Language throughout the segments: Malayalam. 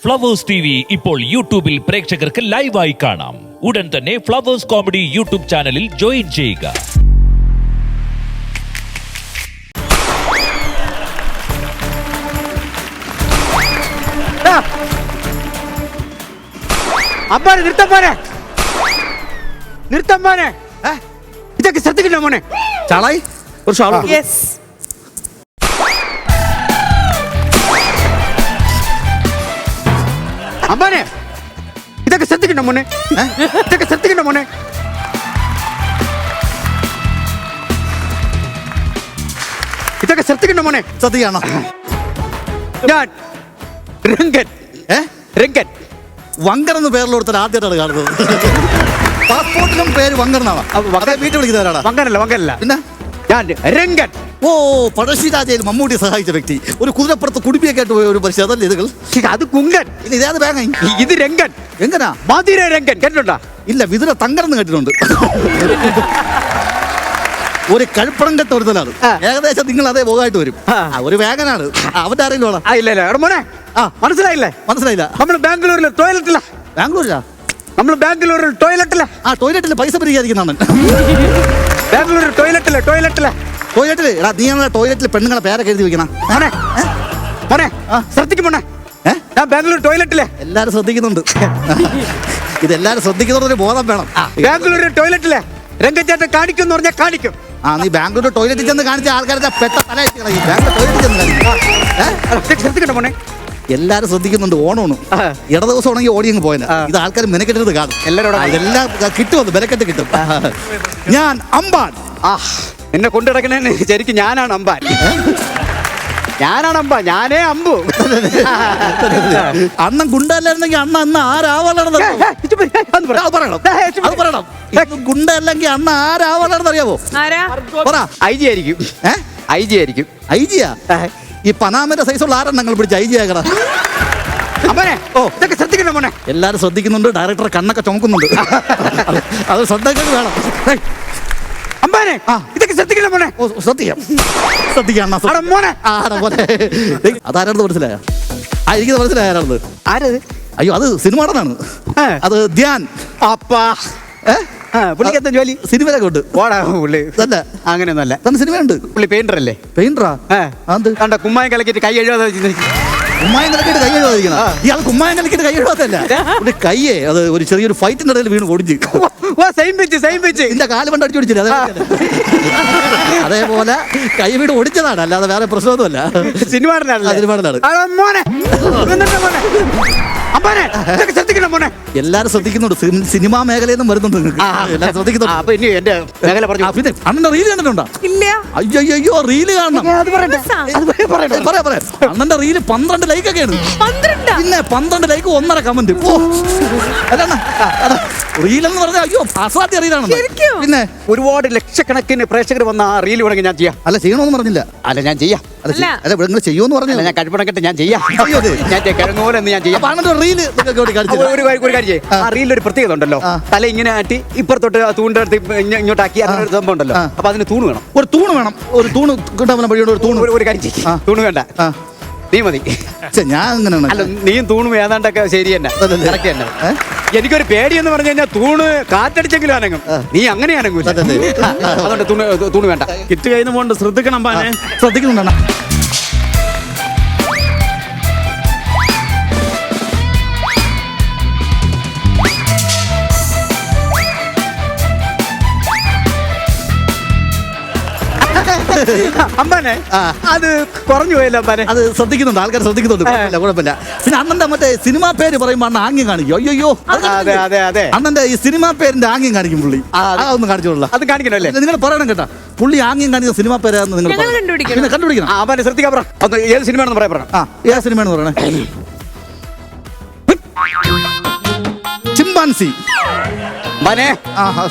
ഫ്ലവേഴ്സ് ടിവി ഇപ്പോൾ യൂട്യൂബിൽ പ്രേക്ഷകർക്ക് ലൈവായി കാണാം. ഉടൻ തന്നെ ഫ്ലവേഴ്സ് കോമഡി യൂട്യൂബ് ചാനലിൽ ജോയിൻ ചെയ്യുക. അമ്പാനെ നിർത്താൻ മോനെ ഇതൊക്കെ ശ്രദ്ധിക്കണ്ട മോനെ. ചാളായി ഒരു ഷാള് അമ്പാനെ ഇതൊക്കെ ശ്രദ്ധിക്കണ്ട മോനെ. ഇതൊക്കെ ശ്രദ്ധിക്കണ്ട മോനെ. ഇതൊക്കെ ശ്രദ്ധിക്കണ്ട മോനെ. സത്യാണോ? ഞാൻ രംഗൻ വങ്കർ എന്ന് പേരിലോടുത്ത ആദ്യമായിട്ടാണ് കാണുന്നത്. പാസ്പോർട്ടിലും പേര് വങ്കർ എന്നാണ്. വീട്ടിൽ വിളിക്കുന്നവരാണ്. വങ്കരല്ല പിന്നെ ഞാൻ രംഗൻ. ഓ, പഴശ്ശിരാജയിൽ മമ്മൂട്ടി സഹായിച്ച വ്യക്തി. ഒരു കുതിരപ്പുറത്ത് കുടുംബിയൊക്കെ ആയിട്ട് പോയ ഒരു പരിശീലനം അതല്ലേ ഇതുകൾ? അത് കുങ്കൻ. ഇനി ഇതേത് ബാങ്ക്? ഇത് രംഗൻ. എങ്ങനാ? മധുര രംഗൻ കേട്ടിട്ടുണ്ടോ? ഇല്ല, വിതുര തങ്കരെന്ന് കേട്ടിട്ടുണ്ട്. ഒരു കഴുപ്പണം കെട്ട ഒരുത്തലാണ്. ഏകദേശം നിങ്ങൾ അതേ പോകായിട്ട് വരും. ഒരു വേഗനാണ്. അവന്റെ അറിയില്ലോളാം. ഇല്ല മോനെ. മനസ്സിലായില്ലേ? മനസ്സിലായില്ല. നമ്മൾ ബാംഗ്ലൂരിലെ ടോയ്ലറ്റില്ല. ബാംഗ്ലൂരിലാ? നമ്മൾ ബാംഗ്ലൂരിൽ ടോയ്ലറ്റില്ല. ടോയ്ലറ്റിൽ പൈസ പിരിക്കാതിരിക്കുന്നതാണ്. ബാംഗ്ലൂരിൽ ടോയ്ലറ്റില്ല. ടോയ്ലറ്റിൽ എടാ, നീ ടോയ്ലറ്റിൽ പെണ്ണുങ്ങളെ പേരൊക്കെ എഴുതി വെക്കണം. മോനെ ശ്രദ്ധിക്കും മോനെ. ഞാൻ ബാംഗ്ലൂർ ടോയ്ലറ്റിലെ. എല്ലാരും ശ്രദ്ധിക്കുന്നുണ്ട്. ഇതെല്ലാരും ശ്രദ്ധിക്കുന്നൊരു ബോധം വേണം. ബാംഗ്ലൂരിൽ ടോയ്ലറ്റിലെ രംഗച്ചേട്ടൻ കാണിക്കും പറഞ്ഞാൽ കാണിക്കും. നീ ബാംഗ്ലൂർ ടോയ്ലറ്റിൽ ചെന്ന് കാണിച്ച ആൾക്കാരെ പെട്ട തല ബാംഗ്ലൂർ ടോയ്ലറ്റിൽ ചെന്ന് ശ്രദ്ധിക്കണ്ട മോനെ. എല്ലാരും ശ്രദ്ധിക്കുന്നുണ്ട്. ഓണമാണ്. ഇട ദിവസം ഉണെങ്കിൽ ഓടി അങ്ങ് പോയത്. ഇത് ആൾക്കാർ മെനക്കെട്ടത് കാണും. ഇതെല്ലാം കിട്ടുമത് മെനക്കെട്ട് കിട്ടും. ഞാൻ അമ്പാൻ. എന്നെ കൊണ്ടിടക്കണേ ശരിക്കും ഞാനാണ് അമ്പാൻ. ഞാനേ അമ്പു. അണ്ണൻ ഗുണ്ടല്ലായിരുന്നെങ്കിൽ അണ്ണ അന്ന് ആരാവളർന്നത് പറയണം. ഗുണ്ടല്ലെങ്കിൽ അണ്ണ ആരാവളർന്ന് അറിയാവോ? പറ. ഐ ജി ആയിരിക്കും. ഐ ജിയാ? ഈ പനാമന്റെ സൈസുള്ള ആരെണ്ണങ്ങൾ പിടിച്ച് ഐ ജി ആകണം. ഇതൊക്കെ ശ്രദ്ധിക്കണ്ട മോനെ. എല്ലാരും ശ്രദ്ധിക്കുന്നുണ്ട്. ഡയറക്ടർ കണ്ണൊക്കെ ചുമക്കുന്നുണ്ട്. അത് ശ്രദ്ധിക്കാൻ വേണം. അമ്പാനെ ഇതൊക്കെ ശ്രദ്ധിക്കണ്ട മോനെ. ശ്രദ്ധിക്കാം മോനെ. അതാരാണെന്ന് മനസ്സിലായ? എനിക്ക് മനസ്സിലായ ആരാണത്? ആരത്? അയ്യോ, അത് സിനിമ നടനാണ്. അത് ധ്യാൻ. പുള്ളിക്കെന്താ ജോലി? സിനിമയിലൊക്കെ ഉണ്ട്. അങ്ങനെയൊന്നുമല്ല. സിനിമയുണ്ട്. പുള്ളി പെയിന്റർ അല്ലേ? പെയിന്ററാ? കണ്ട കുമ്മായം കലക്കിട്ട് കൈ എഴുതാതെ കുമ്മായം കലക്കിട്ട് കൈ എഴുതാതിരിക്കണം. ഇയാൾ കുമ്മായം കലക്കിട്ട് കൈ എഴുതാത്തല്ല. ഒരു കയ്യേ അത് ഒരു ചെറിയൊരു ഫൈറ്റിന്റെ ഇടയിൽ വീണ് ഒടിഞ്ഞ് എന്റെ കാല് കൊണ്ട് അടിച്ചു പിടിച്ചില്ല. അതേപോലെ കൈ വീട് ഒടിച്ചതാണ്, അല്ലാതെ വേറെ പ്രശ്നമൊന്നുമല്ല. സിനിമ എല്ലാരും ശ്രദ്ധിക്കുന്നുണ്ട്. സിനിമാ മേഖലയിൽ നിന്നും വരുന്നുണ്ട്. എല്ലാരും ശ്രദ്ധിക്കുന്നുണ്ട്. അണ്ണന്റെ റീല് കണ്ടിട്ടുണ്ടോ? അയ്യോ, റീല് കാണണം. അണ്ണന്റെ റീല് 12 ലൈക്കൊക്കെയാണ്. പിന്നെ 12 ലൈക്ക് 1.5 കമന്റ്. റീലെന്ന് പറഞ്ഞാൽ അയ്യോ അസാധ്യ റീലാണ്. പിന്നെ ഒരുപാട് ലക്ഷക്കണക്കിന് പ്രേക്ഷകർ വന്ന ആ റീൽ വേണമെങ്കിൽ ഞാൻ ചെയ്യാം. അല്ല, ചെയ്യണമെന്ന് പറഞ്ഞില്ല. അല്ല, ഞാൻ ചെയ്യാം. അല്ല, നിങ്ങൾ ചെയ്യുമെന്ന് പറഞ്ഞില്ല. ഞാൻ കഴിപ്പണക്കെട്ട് ഞാൻ ചെയ്യാം. ഞാൻ കിഴങ്ങോലെ ഞാൻ ചെയ്യാം. റീല് ഒരു കാര്യം ചെയ്യും. ആ റീലിൽ ഒരു പ്രത്യേകത ഉണ്ടല്ലോ. തല ഇങ്ങനെ ആട്ടി ഇപ്പുറത്തോട്ട് തൂണ്ടെടുത്ത് ഇങ്ങോട്ടാക്കി ഒരു സംഭവം ഉണ്ടല്ലോ. അപ്പൊ അതിന് തൂണ് വേണം. ഒരു തൂണ് വേണം. ഒരു തൂണ് കിട്ടാൻ വഴിയോട് ഒരു തൂണ്. ഒരു കാര്യം ചെയ്യും. തൂണ് വേണ്ട, നീ മതി. ഞാൻ അങ്ങനെയാണ്. അല്ല, നീയും തൂണും ഏതാണ്ടൊക്കെ ശരി തന്നെ. എനിക്കൊരു പേടിയെന്ന് പറഞ്ഞു കഴിഞ്ഞാൽ തൂണ് കാറ്റടിച്ചെങ്കിലും അനങ്ങും. നീ അങ്ങനെ അനങ്ങൂല. അതുകൊണ്ട് തൂണ് വേണ്ട. കിറ്റ് കയ്യിൽ പോണ്ട്. ശ്രദ്ധിക്കണം. ശ്രദ്ധിക്കുന്നുണ്ടാണ്. അമ്പാനെ അത് കുറഞ്ഞു പോയല്ലോ. അമ്പാനെ അത് ശ്രദ്ധിക്കുന്നുണ്ട്. ആൾക്കാർ ശ്രദ്ധിക്കുന്നുണ്ട്. കുഴപ്പമില്ല. പിന്നെ അണ്ണന്റെ മറ്റേ സിനിമാ പേര് പറയുമ്പോ അണ്ണ ആംഗ്യം കാണിക്കും. അയ്യോ, അണ്ണന്റെ ഈ സിനിമാ പേരിന്റെ ആംഗ്യം കാണിക്കും പുള്ളി. അതൊന്നും കാണിച്ചോളൂ. അത് കാണിക്കണല്ലേ? നിങ്ങൾ പറയണം കേട്ടാ. പുള്ളി ആംഗ്യം കാണിക്കുന്ന സിനിമാ പേരാന്ന് നിങ്ങൾ കണ്ടുപിടിക്കണം. അമ്പാനെ ശ്രദ്ധിക്കാൻ പറ. ഏത് സിനിമയാണെന്ന് പറയാം. ഏത് സിനിമയാണെന്ന് പറയണേ? ചിമ്പാൻസി.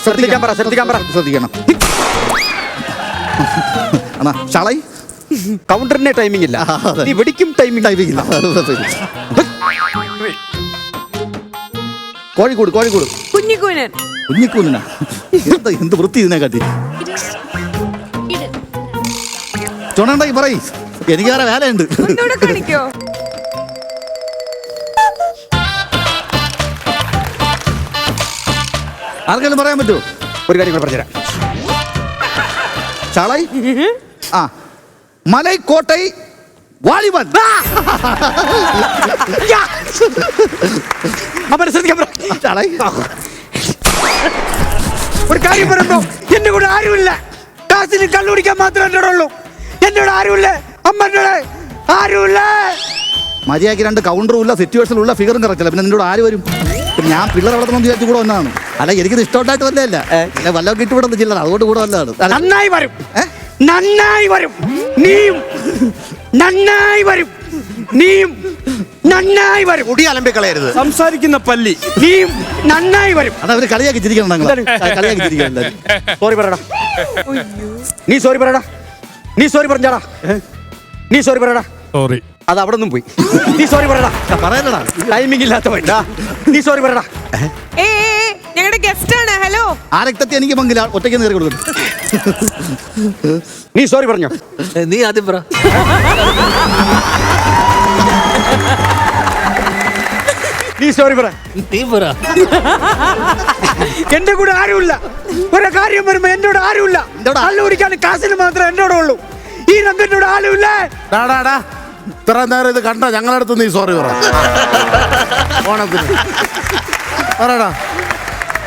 ശ്രദ്ധിക്കണം. ഷാളായി കൗണ്ടറിന്റെ ടൈമിംഗ് ഇല്ല. വെടിക്കും ടൈമിംഗ് ഇല്ല. കോഴിക്കോട് കുഞ്ഞിക്കൂനാ. എന്ത് വൃത്തി ഇതിനെ കാട്ടി. ചുണണ്ടായി പറയും. എനിക്ക് വേറെ വേലയുണ്ട്. ആർക്കെങ്കിലും പറയാൻ പറ്റുമോ? ഒരു കാര്യം കൂടെ പറഞ്ഞുതരാം. ചാളായി ആ മലൈക്കോട്ടൈ വാലിബൻ. ചാളായി ഒരു കാര്യം പറയുമ്പോ എന്റെ കൂടെ ആരുമില്ല. കാശിന് കള്ളു കുടിക്കാൻ മാത്രമേ എന്നോട് ഉള്ളൂ. എന്നോട് ആരുമില്ല. അമ്മനോട് ആരുമില്ല. മര്യാദയ്ക്ക് 2 കൗണ്ടറും ഇല്ല, സിറ്റുവേഷനും ഇല്ല, ഫിഗറും കറക്റ്റല്ല. പിന്നെ നിന്നോട് ആര് വരും? പിന്നെ ഞാൻ പിള്ളേർ വളർത്തണം വിചാരിച്ചു കൂടെ വന്നതാണ്. അല്ല എനിക്കിത് ഇഷ്ടമായിട്ട് വന്നതല്ല. വല്ലതൊക്കെ ഇട്ട് വിടുന്ന ജില്ല, അതുകൊണ്ട് കൂടെ വന്നതാണ്. നന്നായി വരും, നന്നായി വരും. നീയും നന്നായി വരും, നീയും നന്നായി വരും. മുടി അലമ്പിക്കളയരുത്. സംസാരിക്കുന്ന പല്ലി നീയും നന്നായി വരും. അതവര് കളിയാക്കി ചിരിക്കണം. കളിയാക്കി ചിരിക്കണം. സോറി പറയടാ. നീ സോറി പറയടാ. നീ സോറി പറഞ്ഞാടാ. നീ സോറി പറയടാ. സോറി. അത് അവിടെ നിന്നും പോയി. നീ സോറി പറയടാ. പറയലടാ, ടൈമിംഗ് ഇല്ലാത്തവൻ. നീ സോറി പറയടാ. ഞങ്ങളുടെ ഗസ്റ്റ് ആണ്. ഹലോ. ആ രക്തത്തെ എനിക്ക് പങ്കില്ല, ഒറ്റയ്ക്ക് നേരെ കൊടുക്കും. നീ സോറി പറഞ്ഞോ. നീ ആദ്യം പറ. നീ സോറി പറ. നീ പറ. എന്റെ കൂടെ ആരുമില്ല. ഒരു കാര്യം വരുമ്പോ എന്നോട് ആരുമില്ല. കള്ളു കുടിക്കാൻ കാശിന് മാത്രമേ എന്നോട് ഉള്ളൂ. ഈ രംഗനോട് ആരുമില്ല. ഇത്ര നേരം ഇത് കണ്ട ഞങ്ങളടുത്ത് നീ സോറി പറ. ഓണത്തിന് പറയടാ.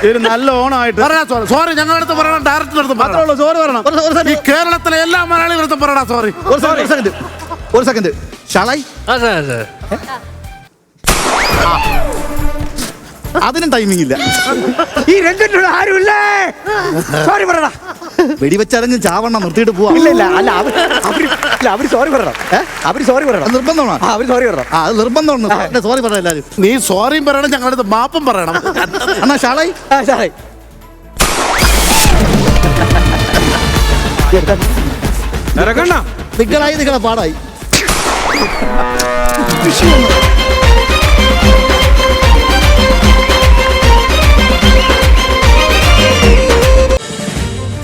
ഒരു നല്ല ഓണമായിട്ട് സോറി ഞങ്ങളടുത്ത് പറയണം. ഡയറക്ടറിനടുത്ത് മാത്രമേ സോറി പറയണം. ഈ കേരളത്തിലെ എല്ലാ മലയാളികളടുത്തും പറയടാ സോറി. ഒരു സെക്കൻഡ് ഷാളായി, അതിനും ടൈമിംഗ് ഇല്ല. ഈ രംഗനോട് ആരുമില്ല. സോറി പറയടാ. വെടിവെച്ചറിഞ്ഞ് ചാവണ്ണം നിർത്തിയിട്ട് പോവാ. ഇല്ല ഇല്ല അല്ല അവര് സോറി പറയണം. അവര് സോറി പറയണം. നിർബന്ധമാണ്. അവര് സോറി പറയണം. അത് നിർബന്ധമാണ്. സോറി പറയാം എല്ലാവരും. നീ സോറിയും പറയണം, ഞങ്ങളടുത്ത് മാപ്പും പറയണം. എന്നാ ഷാളായി നിങ്ങളായി നിങ്ങളെ പാടായി.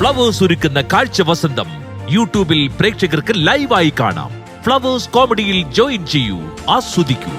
ഫ്ലവേഴ്സ് ഒരുക്കുന്ന കാഴ്ച വസന്തം യൂട്യൂബിൽ പ്രേക്ഷകർക്ക് ലൈവായി കാണാം. ഫ്ലവേഴ്സ് കോമഡിയിൽ ജോയിൻ ചെയ്യൂ, ആസ്വദിക്കൂ.